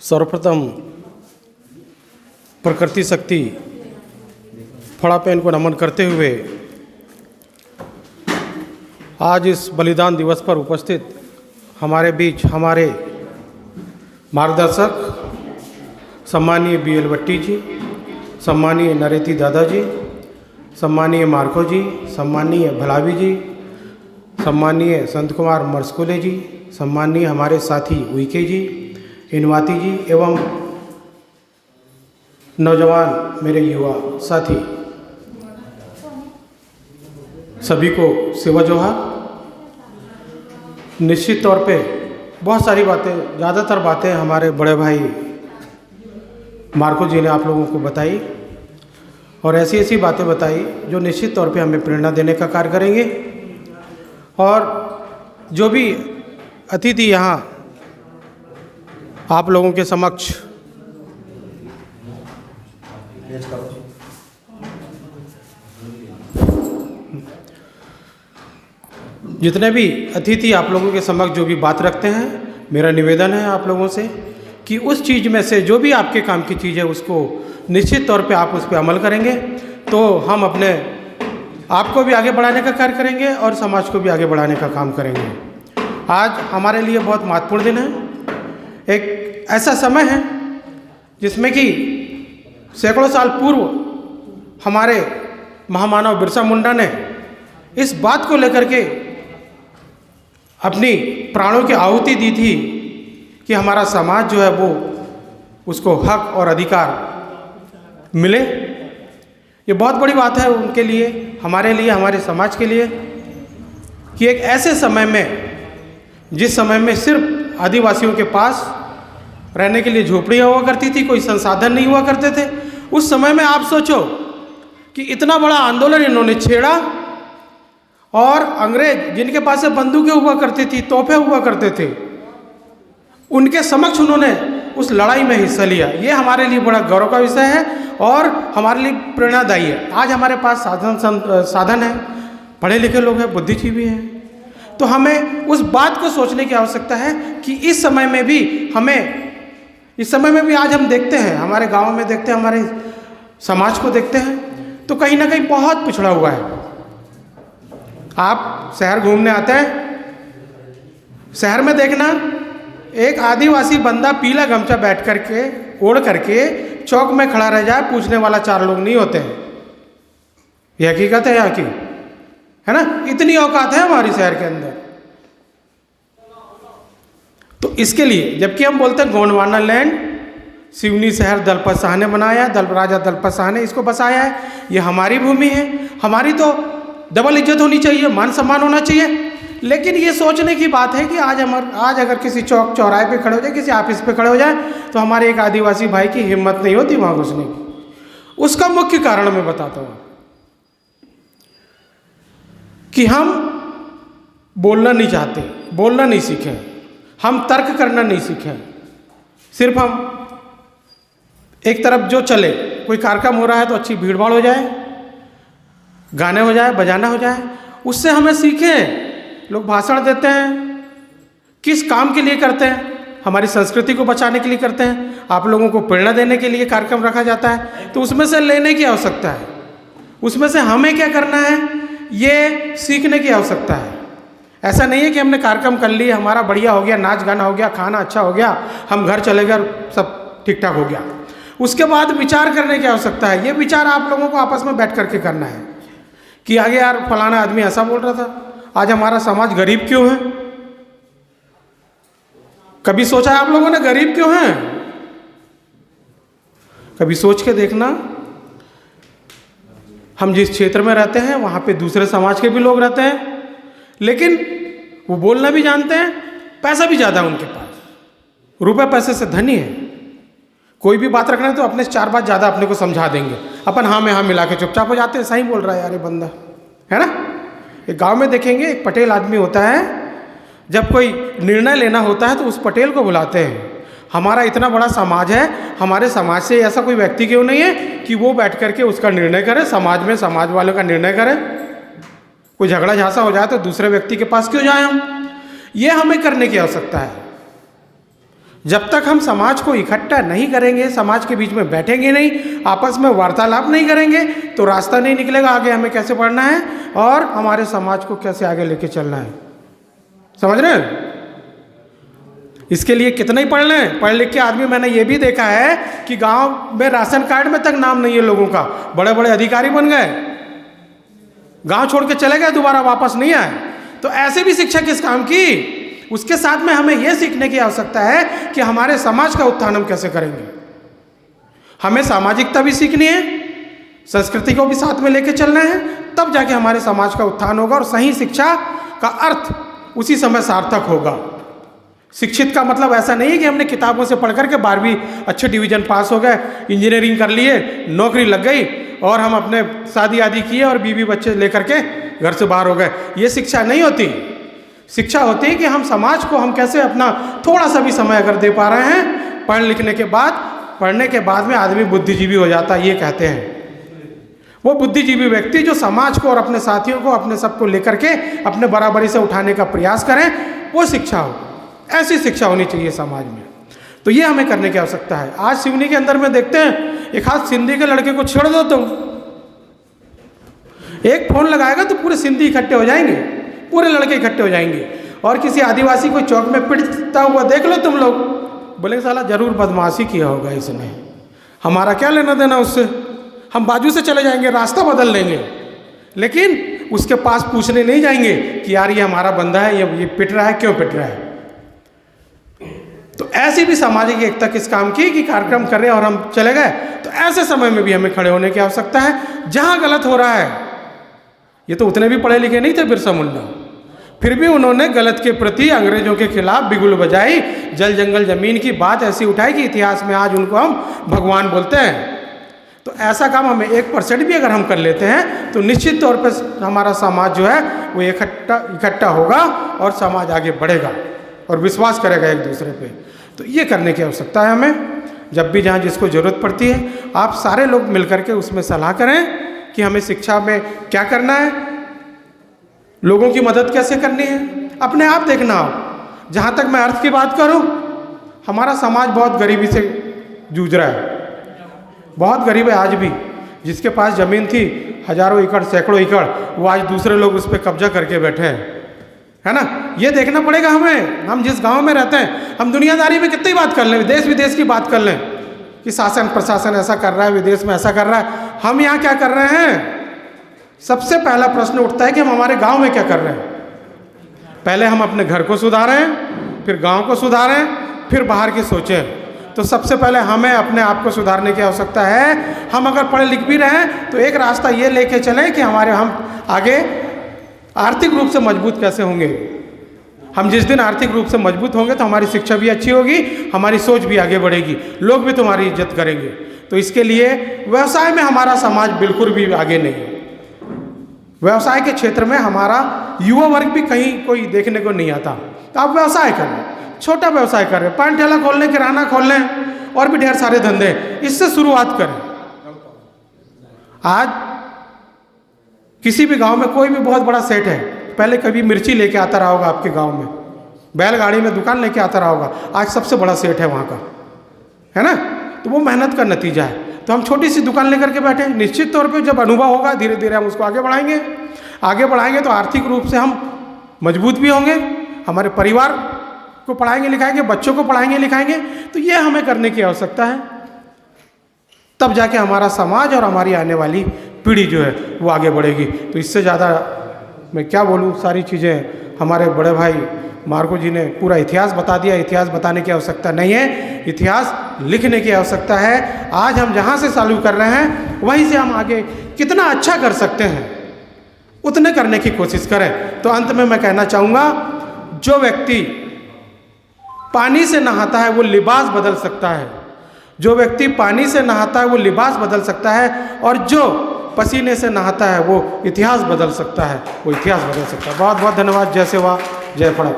सर्वप्रथम प्रकृति शक्ति फड़ा पेन को नमन करते हुए आज इस बलिदान दिवस पर उपस्थित हमारे बीच हमारे मार्गदर्शक सम्मानीय BL भट्टी जी, सम्मानीय नरेती दादाजी, सम्मानीय मार्को जी, सम्मानीय भलावी जी, सम्मानीय संत कुमार मरस्कुले जी, सम्मानीय हमारे साथी उइके जी, इनवाती जी एवं नौजवान मेरे युवा साथी सभी को सेवा जोहार। निश्चित तौर पे बहुत सारी बातें, ज़्यादातर बातें हमारे बड़े भाई मार्को जी ने आप लोगों को बताई और ऐसी ऐसी बातें बताई जो निश्चित तौर पे हमें प्रेरणा देने का कार्य करेंगे। और जो भी अतिथि यहाँ आप लोगों के समक्ष जितने भी अतिथि आप लोगों के समक्ष जो भी बात रखते हैं, मेरा निवेदन है आप लोगों से कि उस चीज़ में से जो भी आपके काम की चीज़ है उसको निश्चित तौर पे आप उस पर अमल करेंगे तो हम अपने आप को भी आगे बढ़ाने का कार्य करेंगे और समाज को भी आगे बढ़ाने का काम करेंगे। आज हमारे लिए बहुत महत्वपूर्ण दिन है। एक ऐसा समय है जिसमें कि सैकड़ों साल पूर्व हमारे महामानव बिरसा मुंडा ने इस बात को लेकर के अपनी प्राणों की आहुति दी थी कि हमारा समाज जो है वो उसको हक और अधिकार मिले। ये बहुत बड़ी बात है उनके लिए, हमारे लिए, हमारे समाज के लिए कि एक ऐसे समय में जिस समय में सिर्फ आदिवासियों के पास रहने के लिए झोपड़ियाँ हुआ करती थी, कोई संसाधन नहीं हुआ करते थे, उस समय में आप सोचो कि इतना बड़ा आंदोलन इन्होंने छेड़ा और अंग्रेज जिनके पास से बंदूकें हुआ करती थी, तोहफे हुआ करते थे, उनके समक्ष उन्होंने उस लड़ाई में हिस्सा लिया। ये हमारे लिए बड़ा गौरव का विषय है और हमारे लिए प्रेरणादायी है। आज हमारे पास साधन है, पढ़े लिखे लोग हैं, बुद्धिजीवी हैं, तो हमें उस बात को सोचने की आवश्यकता है कि इस समय में भी आज हम देखते हैं, हमारे गाँव में देखते हैं, हमारे समाज को देखते हैं तो कहीं ना कहीं बहुत पिछड़ा हुआ है। आप शहर घूमने आते हैं, शहर में देखना एक आदिवासी बंदा पीला गमछा बैठ करके ओढ़ करके चौक में खड़ा रह जाए, पूछने वाला 4 लोग नहीं होते हैं। ये हकीकत है यहाँ की, है ना। इतनी औकात है हमारी शहर के अंदर। तो इसके लिए जबकि हम बोलते हैं गोंडवाना लैंड, सिवनी शहर दलपत शाह ने बनाया, राजा दलपत शाह ने इसको बसाया है, ये हमारी भूमि है, हमारी तो डबल इज्जत होनी चाहिए, मान सम्मान होना चाहिए। लेकिन ये सोचने की बात है कि आज अगर किसी चौक चौराहे पे खड़े हो जाए, किसी ऑफिस पे खड़े हो जाए तो हमारे एक आदिवासी भाई की हिम्मत नहीं होती वहाँ घुसने की। उसका मुख्य कारण मैं बताता हूँ कि हम बोलना नहीं चाहते, बोलना नहीं सीखे, हम तर्क करना नहीं सीखे। सिर्फ हम एक तरफ जो चले, कोई कार्यक्रम हो रहा है तो अच्छी भीड़ भाड़ हो जाए, गाने हो जाए, बजाना हो जाए, उससे हमें सीखें। लोग भाषण देते हैं, किस काम के लिए करते हैं? हमारी संस्कृति को बचाने के लिए करते हैं, आप लोगों को प्रेरणा देने के लिए कार्यक्रम रखा जाता है, तो उसमें से लेने की आवश्यकता है, उसमें से हमें क्या करना है ये सीखने की आवश्यकता है। ऐसा नहीं है कि हमने कार्यक्रम कर लिए, हमारा बढ़िया हो गया, नाच गाना हो गया, खाना अच्छा हो गया, हम घर चले गए, सब ठीक ठाक हो गया। उसके बाद विचार करने की आवश्यकता है। ये विचार आप लोगों को आपस में बैठ करके करना है कि आगे यार फलाना आदमी ऐसा बोल रहा था, आज हमारा समाज गरीब क्यों है? कभी सोचा है आप लोगों ने गरीब क्यों है? कभी सोच के देखना। हम जिस क्षेत्र में रहते हैं वहां पे दूसरे समाज के भी लोग रहते हैं, लेकिन वो बोलना भी जानते हैं, पैसा भी ज्यादा उनके पास, रुपए पैसे से धनी है। कोई भी बात रखना है तो अपने 4 बात ज्यादा अपने को समझा देंगे, अपन हाँ में हाँ मिला के चुपचाप हो जाते हैं। सही बोल रहा है यार ये बंदा, है ना। एक गांव में देखेंगे एक पटेल आदमी होता है, जब कोई निर्णय लेना होता है तो उस पटेल को बुलाते हैं। हमारा इतना बड़ा समाज है, हमारे समाज से ऐसा कोई व्यक्ति क्यों नहीं है कि वो बैठ करके उसका निर्णय करे, समाज में समाज वालों का निर्णय करे। कोई झगड़ा झांसा हो जाए तो दूसरे व्यक्ति के पास क्यों जाए हम? ये हमें करने की आवश्यकता है। जब तक हम समाज को इकट्ठा नहीं करेंगे, समाज के बीच में बैठेंगे नहीं, आपस में वार्तालाप नहीं करेंगे, तो रास्ता नहीं निकलेगा आगे हमें कैसे बढ़ना है और हमारे समाज को कैसे आगे लेके चलना है। समझ रहे हैं? इसके लिए कितना ही पढ़ लें, पढ़ लिख के आदमी, मैंने ये भी देखा है कि गांव में राशन कार्ड में तक नाम नहीं है लोगों का, बड़े बड़े अधिकारी बन गए, गांव छोड़ के चले गए, दोबारा वापस नहीं आए। तो ऐसे भी शिक्षा किस काम की? उसके साथ में हमें यह सीखने की आवश्यकता है कि हमारे समाज का उत्थान हम कैसे करेंगे। हमें सामाजिकता भी सीखनी है, संस्कृति को भी साथ में लेके चलना है, तब जाके हमारे समाज का उत्थान होगा और सही शिक्षा का अर्थ उसी समय सार्थक होगा। शिक्षित का मतलब ऐसा नहीं है कि हमने किताबों से पढ़ करके 12वीं अच्छे डिवीजन पास हो गए, इंजीनियरिंग कर लिए, नौकरी लग गई और हम अपने शादी आदि किए और बीवी बच्चे लेकर के घर से बाहर हो गए। ये शिक्षा नहीं होती। शिक्षा होती है कि हम समाज को हम कैसे अपना थोड़ा सा भी समय अगर दे पा रहे हैं, पढ़ने के बाद में आदमी बुद्धिजीवी हो जाता है। ये कहते हैं वो बुद्धिजीवी व्यक्ति जो समाज को और अपने साथियों को, अपने सबको लेकर के अपने बराबरी से उठाने का प्रयास करें, वो शिक्षा हो। ऐसी शिक्षा होनी चाहिए समाज में। तो ये हमें करने की आवश्यकता है। आज सिवनी के अंदर में देखते हैं एक हाथ सिंधी के लड़के को छेड़ दो, तुम एक फोन लगाएगा तो पूरे सिंधी इकट्ठे हो जाएंगे, पूरे लड़के इकट्ठे हो जाएंगे। और किसी आदिवासी को चौक में पिटता हुआ देख लो तुम लोग, बोले साला जरूर बदमाशी किया होगा इसने, हमारा क्या लेना देना उससे, हम बाजू से चले जाएंगे, रास्ता बदल लेंगे, लेकिन उसके पास पूछने नहीं जाएंगे कि यार ये हमारा बंदा है, ये पिट रहा है, क्यों पिट रहा है। तो ऐसी भी सामाजिक एकता किस काम की कि कार्यक्रम कर रहे हैं और हम चले गए। तो ऐसे समय में भी हमें खड़े होने की आवश्यकता है। जहां गलत हो रहा है, ये तो उतने भी पढ़े लिखे नहीं थे बिरसा मुंडा, फिर भी उन्होंने गलत के प्रति अंग्रेजों के खिलाफ बिगुल बजाई, जल जंगल जमीन की बात ऐसी उठाई कि इतिहास में आज उनको हम भगवान बोलते हैं। तो ऐसा काम हमें 1% भी अगर हम कर लेते हैं तो निश्चित तौर पर हमारा समाज जो है वो इकट्ठा होगा और समाज आगे बढ़ेगा और विश्वास करेगा एक दूसरे पे। तो ये करने की आवश्यकता है हमें। जब भी जहाँ जिसको ज़रूरत पड़ती है, आप सारे लोग मिलकर के उसमें सलाह करें कि हमें शिक्षा में क्या करना है, लोगों की मदद कैसे करनी है। अपने आप देखना हो। जहाँ तक मैं अर्थ की बात करूँ, हमारा समाज बहुत गरीबी से जूझ रहा है, बहुत गरीब है आज भी। जिसके पास ज़मीन थी हजारों एकड़, सैकड़ों एकड़, वो आज दूसरे लोग उस पर कब्जा करके बैठे हैं, है ना। ये देखना पड़ेगा हमें। हम जिस गांव में रहते हैं, हम दुनियादारी में कितनी बात कर लें, देश विदेश की बात कर लें कि शासन प्रशासन ऐसा कर रहा है, विदेश में ऐसा कर रहा है, हम यहाँ क्या कर रहे हैं। सबसे पहला प्रश्न उठता है कि हम हमारे गांव में क्या कर रहे हैं। पहले हम अपने घर को सुधारें, फिर गांव को सुधारें, फिर बाहर की सोचें। तो सबसे पहले हमें अपने आप को सुधारने की आवश्यकता है। हम अगर पढ़े लिख भी रहे हैं तो एक रास्ता ये लेके चलें कि हम आगे आर्थिक रूप से मजबूत कैसे होंगे। हम जिस दिन आर्थिक रूप से मजबूत होंगे तो हमारी शिक्षा भी अच्छी होगी, हमारी सोच भी आगे बढ़ेगी, लोग भी तुम्हारी इज्जत करेंगे। तो इसके लिए व्यवसाय में हमारा समाज बिल्कुल भी आगे नहीं है। व्यवसाय के क्षेत्र में हमारा युवा वर्ग भी कहीं कोई देखने को नहीं आता। तो आप व्यवसाय करें, छोटा व्यवसाय करें, पान ठेला खोल लें, किराना खोल लें, और भी ढेर सारे धंधे, इससे शुरुआत करें। आज किसी भी गांव में कोई भी बहुत बड़ा सेठ है, पहले कभी मिर्ची लेके आता रहा होगा आपके गांव में, बैलगाड़ी में दुकान लेके आता रहा होगा, आज सबसे बड़ा सेठ है वहाँ का, है ना। तो वो मेहनत का नतीजा है। तो हम छोटी सी दुकान लेकर के बैठे, निश्चित तौर पे जब अनुभव होगा धीरे धीरे हम उसको आगे बढ़ाएंगे तो आर्थिक रूप से हम मजबूत भी होंगे, हमारे परिवार को पढ़ाएंगे लिखाएंगे, बच्चों को पढ़ाएंगे लिखाएंगे। तो ये हमें करने की आवश्यकता है, तब जाके हमारा समाज और हमारी आने वाली पीढ़ी जो है वो आगे बढ़ेगी। तो इससे ज़्यादा मैं क्या बोलूँ, सारी चीज़ें हमारे बड़े भाई मार्को जी ने पूरा इतिहास बता दिया। इतिहास बताने की आवश्यकता नहीं है, इतिहास लिखने की आवश्यकता है। आज हम जहाँ से चालू कर रहे हैं वहीं से हम आगे कितना अच्छा कर सकते हैं उतने करने की कोशिश करें। तो अंत में मैं कहना चाहूँगा, जो व्यक्ति पानी से नहाता है वो लिबास बदल सकता है, जो व्यक्ति पानी से नहाता है वो लिबास बदल सकता है, और जो पसीने से नहाता है वो इतिहास बदल सकता है, वो इतिहास बदल सकता है। बहुत बहुत धन्यवाद। जय सेवा, जय पढ़ा।